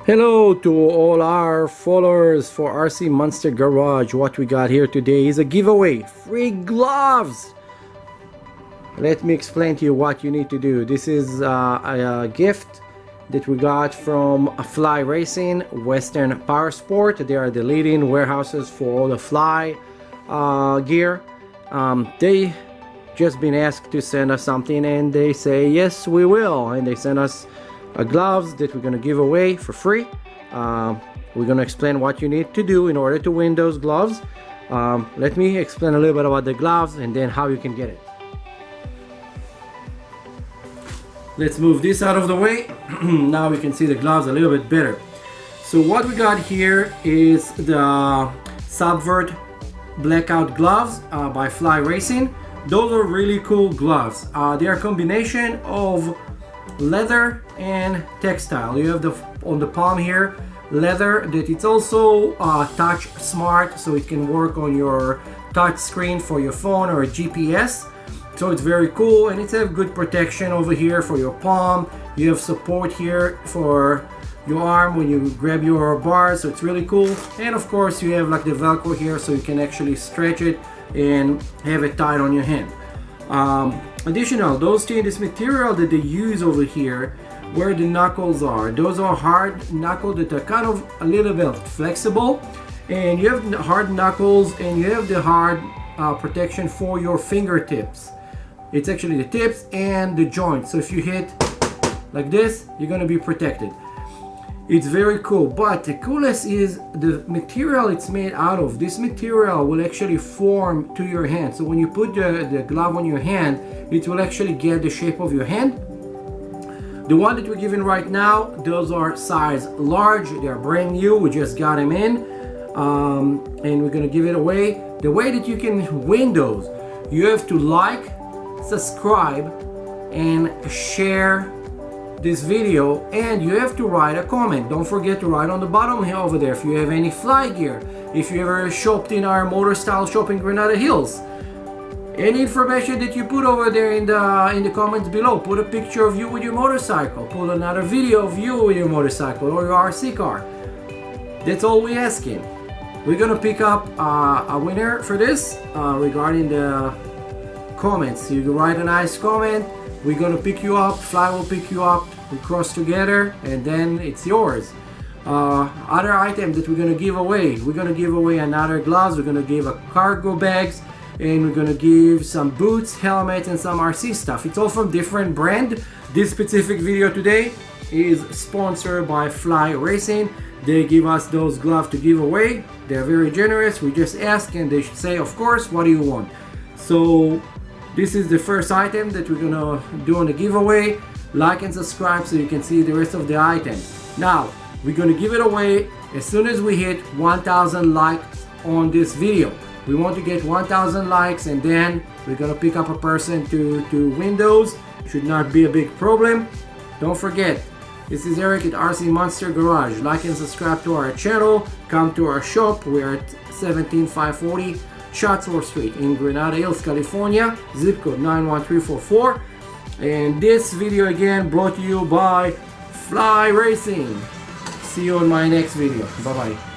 Hello to all our followers for RC Monster Garage. What we got here today is a giveaway, free gloves. Let me explain to you what you need to do. This is a gift that we got from Fly Racing, Western Power Sport. They are the leading warehouses for all the fly gear. They just been asked to send us something and they say yes we will, and they send us gloves that we're going to give away for free. We're going to explain what you need to do in order to win those gloves. Let me explain a little bit about the gloves and then how you can get it. Let's move this out of the way. Now we can see the gloves a little bit better. So what we got here is the Subvert Blackout gloves by Fly Racing. Those are really cool gloves. They are a combination of leather and textile. You have on the palm here leather that it's also touch smart, so it can work on your touch screen for your phone or a GPS. So it's very cool, and it's a good protection over here for your palm. You have support here for your arm when you grab your bar, so it's really cool. And of course you have like the Velcro here, so you can actually stretch it and have it tied on your hand. Additional, this material that they use over here, where the knuckles are, those are hard knuckles that are kind of a little bit flexible, and you have the hard knuckles and you have the hard protection for your fingertips. It's actually the tips and the joints, so if you hit like this, you're going to be protected. It's very cool, but the coolest is the material it's made out of. This material will actually form to your hand, so when you put the glove on your hand, it will actually get the shape of your hand. The one that we're giving right now, those are size large. They're brand new, we just got them in, and we're gonna give it away. The way that you can win those, you have to like, subscribe, and share this video, and you have to write a comment. Don't forget to write on the bottom here over there if you have any fly gear, if you ever shopped in our MotoStyles shop in Granada Hills. Any information that you put over there in the comments below. Put a picture of you with your motorcycle, put another video of you with your motorcycle or your RC car. That's all we're asking. We're gonna pick up a winner for this regarding the comments. You write a nice comment, we're gonna pick you up, Fly will pick you up, we cross together, and then it's yours. Other item that we're gonna give away, another gloves, we're gonna give a cargo bags, and we're gonna give some boots, helmet, and some RC stuff. It's all from different brand. This specific video today is sponsored by Fly Racing. They give us those gloves to give away. They're very generous. We just ask and they say, of course, what do you want? So this is the first item that we're gonna do on the giveaway. Like and subscribe so you can see the rest of the items. Now, we're gonna give it away as soon as we hit 1,000 likes on this video. We want to get 1,000 likes, and then we're gonna pick up a person to win those. Should not be a big problem. Don't forget, this is Eric at RC Monster Garage. Like and subscribe to our channel. Come to our shop. We're at 17540 Chatsworth Street in Granada Hills, California, zip code 91344. And this video again brought to you by Fly Racing. See you in my next video. Bye bye.